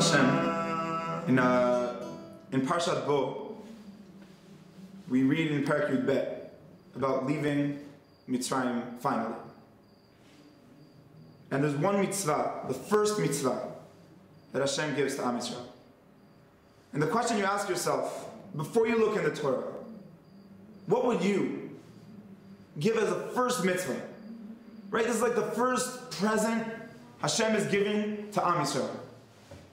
Hashem, in Parashat we read in Parashat about leaving Mitzrayim finally. And there's one mitzvah, the first mitzvah, that Hashem gives to Am Yisrael. And the question you ask yourself, before you look in the Torah, what would you give as a first mitzvah? Right? This is like the first present Hashem is giving to Am Yisrael.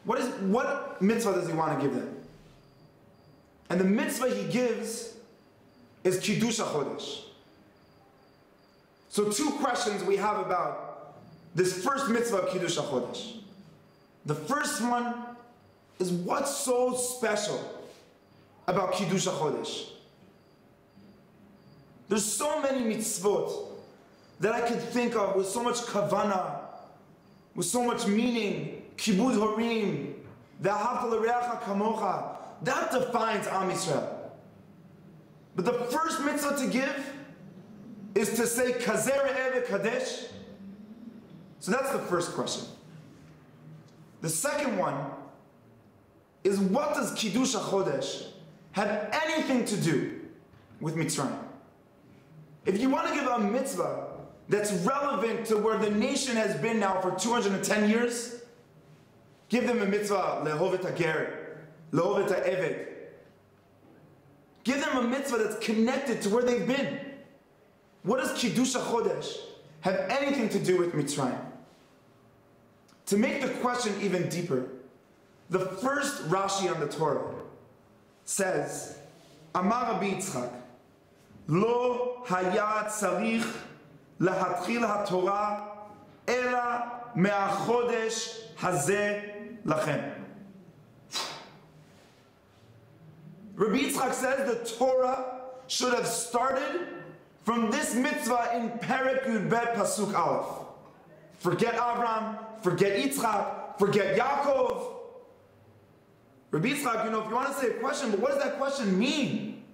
What mitzvah does He want to give them? And the mitzvah He gives is קידוש החודש. So two questions we have about this first mitzvah of קידוש החודש. The first one is, what's so special about קידוש החודש? There's so many mitzvot that I could think of with so much kavana, with so much meaning. Kibud horim, ve'ahavta l'reacha kamocha. That defines Am Yisrael. But the first mitzvah to give is to say kazer re'eh v'kadesh. So that's the first question. The second one is, what does קידוש החודש have anything to do with Mitzrayim? If you want to give a mitzvah that's relevant to where the nation has been now for 210 years, give them a mitzvah, le'hov et hager, le'hov et ha'eved. Give them a mitzvah that's connected to where they've been. What does קידוש החודש have anything to do with Mitzrayim? To make the question even deeper, the first Rashi on the Torah says, Amar Rabbi Yitzchak, Lo haya tzarich lahatchil haTorah ela me'achodesh hazeh lachem. Rabbi Yitzchak says the Torah should have started from this mitzvah in Perek Yud-Bet Pasuk Aleph. Forget Abraham, forget Yitzchak, forget Yaakov. Rabbi Yitzchak, if you want to say a question, but what does that question mean?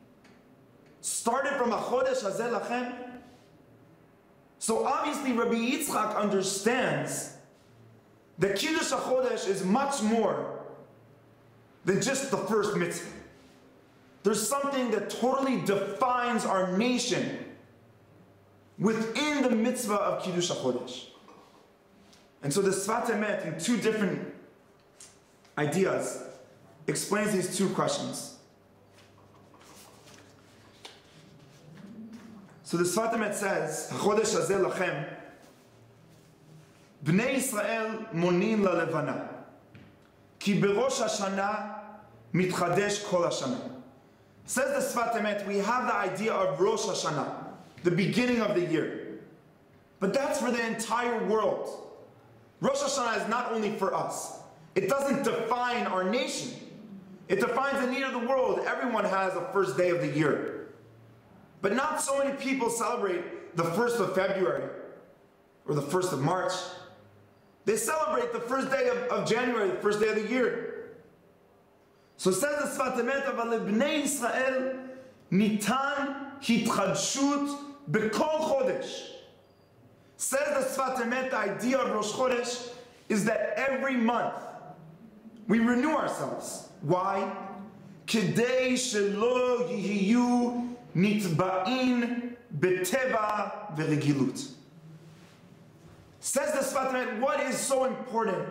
Started from Chodesh hazeh lachem? So obviously Rabbi Yitzchak understands that קידוש החודש is much more than just the first mitzvah. There's something that totally defines our nation within the mitzvah of קידוש החודש. And so the Sefat Emet, in two different ideas, explains these two questions. So the Sefat Emet says, החודש הזה לכם, בני ישראל מונין ללבנה, כי בראש השנה מתחדש כל השנה. Says the Sefat Emet, we have the idea of Rosh Hashanah, the beginning of the year. But that's for the entire world. Rosh Hashanah is not only for us. It doesn't define our nation. It defines the need of the world. Everyone has a first day of the year. But not so many people celebrate the 1st of February or the 1st of March. They celebrate the first day of January, the first day of the year. So says the Sefat Emet, אבל לבני ישראל ניתן התחדשות בכל חודש. Says the Sefat Emet, the idea of Rosh Chodesh is that every month we renew ourselves. Why? כדי שלא יהיו נטבעים בטבע ורגילות. Says the Sefat Emet, what is so important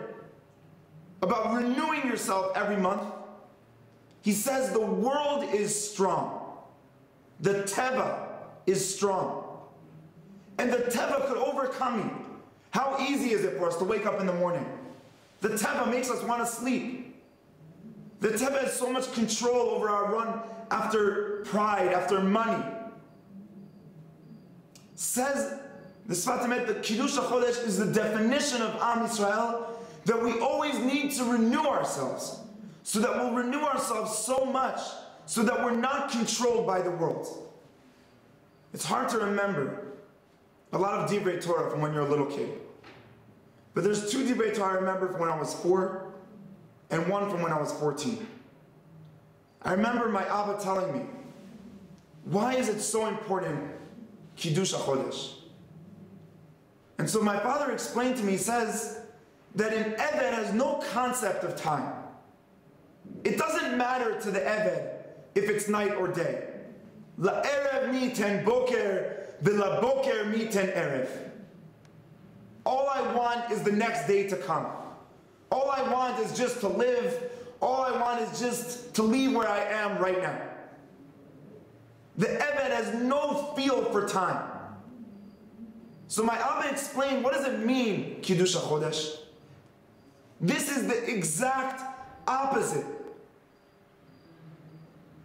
about renewing yourself every month? He says the world is strong. The teva is strong. And the teva could overcome you. How easy is it for us to wake up in the morning? The teva makes us want to sleep. The teva has so much control over our run after pride, after money. Says the Sefat Emet that קידוש החודש is the definition of Am Yisrael, that we always need to renew ourselves, so that we'll renew ourselves so much so that we're not controlled by the world. It's hard to remember a lot of divrei Torah from when you're a little kid. But there's two divrei Torah I remember from when I was 4 and one from when I was 14. I remember my Abba telling me, why is it so important, קידוש החודש? And so my father explained to me, he says, that an Eved has no concept of time. It doesn't matter to the Eved if it's night or day. La'erev ניתן boker, v'laboker ניתן erev. All I want is the next day to come. All I want is just to live. All I want is just to leave where I am right now. The Eved has no feel for time. So my Abba explained, what does it mean, קידוש החודש? This is the exact opposite.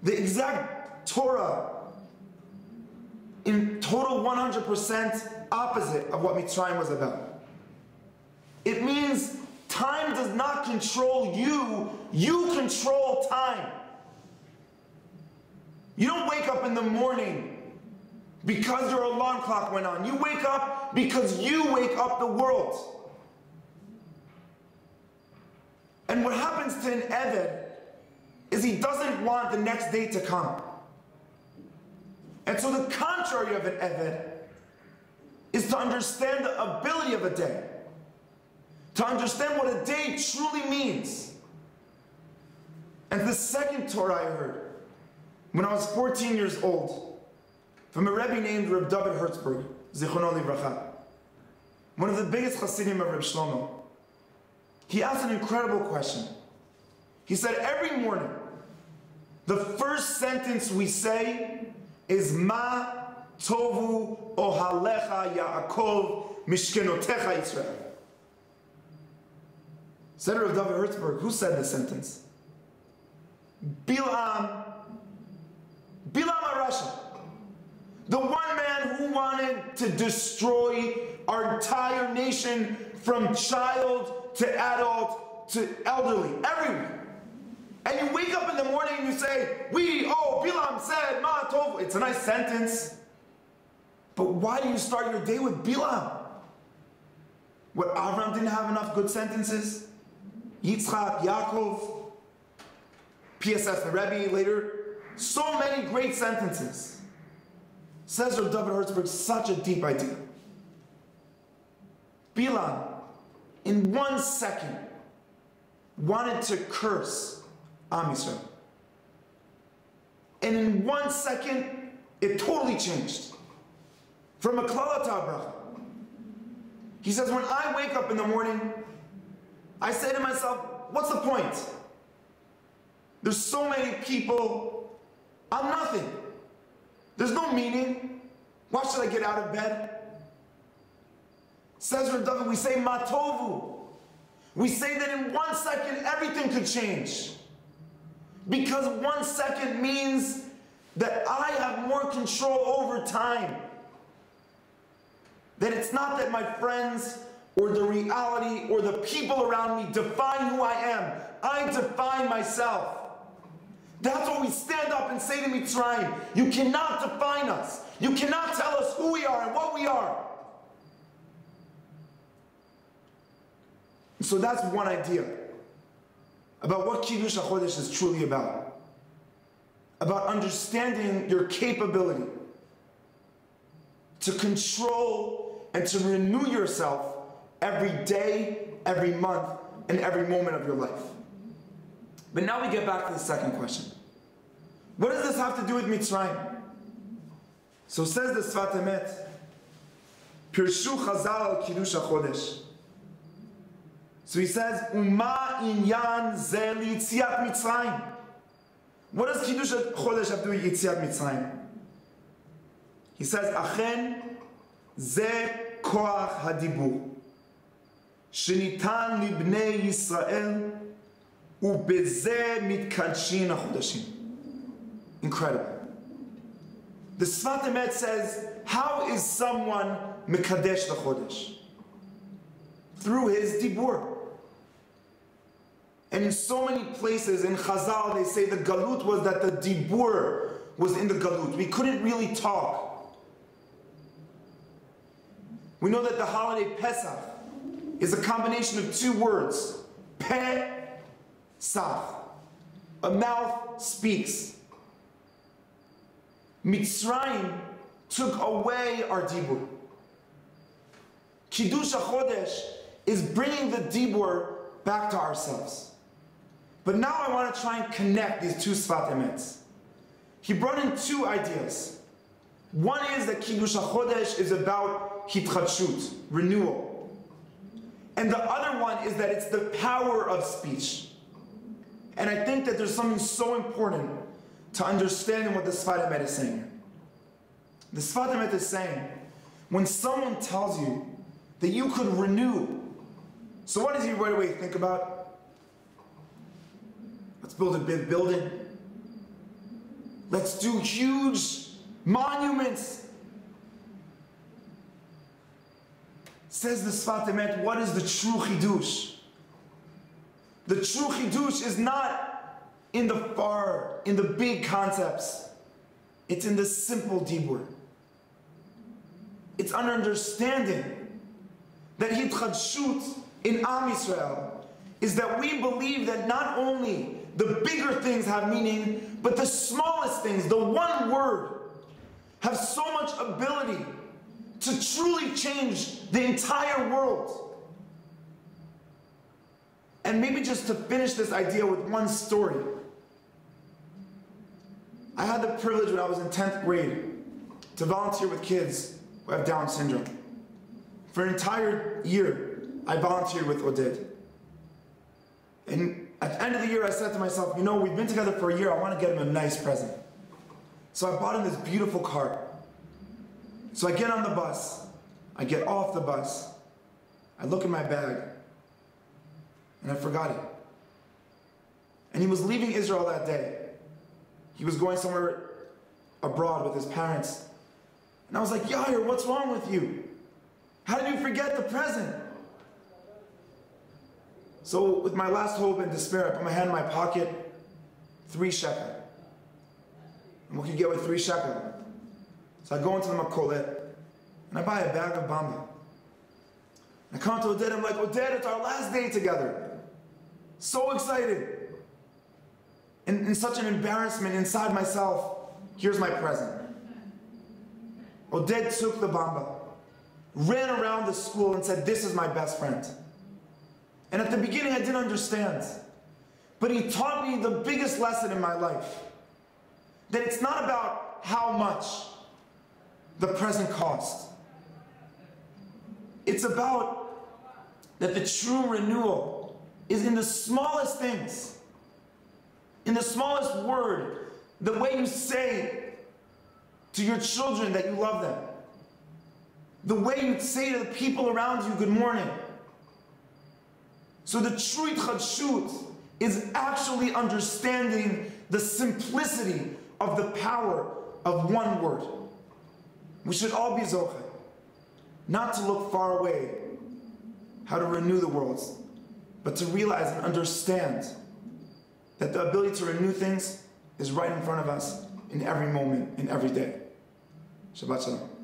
The exact Torah, in total 100% opposite of what Mitzrayim was about. It means time does not control you, you control time. You don't wake up in the morning because your alarm clock went on. You wake up because you wake up the world. And what happens to an Eved is he doesn't want the next day to come. And so the contrary of an Eved is to understand the ability of a day. To understand what a day truly means. And the second Torah I heard when I was 14 years old from a Rebbe named Reb David Herzberg, Zichrono Livracha, one of the biggest Hasidim of Reb Shlomo. He asked an incredible question. He said, every morning, the first sentence we say is Ma tovu ohalecha Yaakov mishkenotecha Israel. Said Reb David Herzberg, who said this sentence? Bilam HaRasha, the one man who wanted to destroy our entire nation from child to adult to elderly, everyone. And you wake up in the morning and you say, Bilam said, Ma Tov. It's a nice sentence. But why do you start your day with Bilam? What, Avram didn't have enough good sentences? Yitzchak, Yaakov, PSF, the Rebbe later. So many great sentences. Says Reb David Herzberg, such a deep idea. Bilam, in 1 second, wanted to curse Am Yisrael. And in 1 second, it totally changed. From a klala to a bracha. He says, when I wake up in the morning, I say to myself, what's the point? There's so many people, I'm nothing. There's no meaning. Why should I get out of bed? Says Reb David, we say matovu. We say that in 1 second everything could change. Because 1 second means that I have more control over time. That it's not that my friends or the reality or the people around me define who I am. I define myself. That's what we stand up and say to Mitzrayim. You cannot define us. You cannot tell us who we are and what we are. So that's one idea about what קידוש החודש is truly about. About understanding your capability to control and to renew yourself every day, every month, and every moment of your life. But now we get back to the second question. What does this have to do with Mitzrayim? So says the Sefat Emet, פירשו חז"ל על קידוש החודש. So he says, ומה עניין זה ליציאת מצרים? What does קידוש החודש have to do with יציאת מצרים? He says, אכן זה כוח הדיבור, שניתן לבני ישראל, ובזה מתקדשין החודשים. Incredible. The Sefat Emet says, how is someone מקדש the chodesh? Through his דיבור. And in so many places in Chazal they say the galut was that the דיבור was in the galut. We couldn't really talk. We know that the holiday Pesach is a combination of two words. Pesach. A mouth speaks. Mitzrayim took away our דיבור. Kiddush HaChodesh is bringing the Dibur back to ourselves. But now I want to try and connect these two Sefat Emets. He brought in two ideas. One is that קידוש החודש is about התחדשות, renewal. And the other one is that it's the power of speech. And I think that there's something so important to understanding what the Sefat Emet is saying. The Sefat Emet is saying, when someone tells you that you could renew, so what does he right away think about? Let's build a big building. Let's do huge monuments. Says the Sefat Emet, what is the true קידוש? The true קידוש is not in the big concepts. It's in the simple דיבור. It's an understanding that התחדשות in Am Yisrael is that we believe that not only the bigger things have meaning, but the smallest things, the one word, have so much ability to truly change the entire world. And maybe just to finish this idea with one story. I had the privilege when I was in 10th grade to volunteer with kids who have Down syndrome. For an entire year, I volunteered with Oded. And at the end of the year, I said to myself, you know, we've been together for a year, I want to get him a nice present. So I bought him this beautiful car. So I get on the bus, I get off the bus, I look in my bag, and I forgot it. And he was leaving Israel that day. He was going somewhere abroad with his parents. And I was like, Yair, what's wrong with you? How did you forget the present? So with my last hope and despair, I put my hand in my pocket, 3 shekel. And what can you get with 3 shekel? So I go into the Makolet, and I buy a bag of bamba. And I come to Oded, I'm like, Oded, it's our last day together. So excited. And in such an embarrassment inside myself, here's my present. Oded took the bamba, ran around the school and said, this is my best friend. And at the beginning I didn't understand. But he taught me the biggest lesson in my life. That it's not about how much the present cost. It's about that the true renewal is in the smallest things. In the smallest word, the way you say to your children that you love them. The way you say to the people around you, good morning. So the true התחדשות is actually understanding the simplicity of the power of one word. We should all be zocheh, not to look far away, how to renew the world, but to realize and understand that the ability to renew things is right in front of us in every moment, in every day. Shabbat Shalom.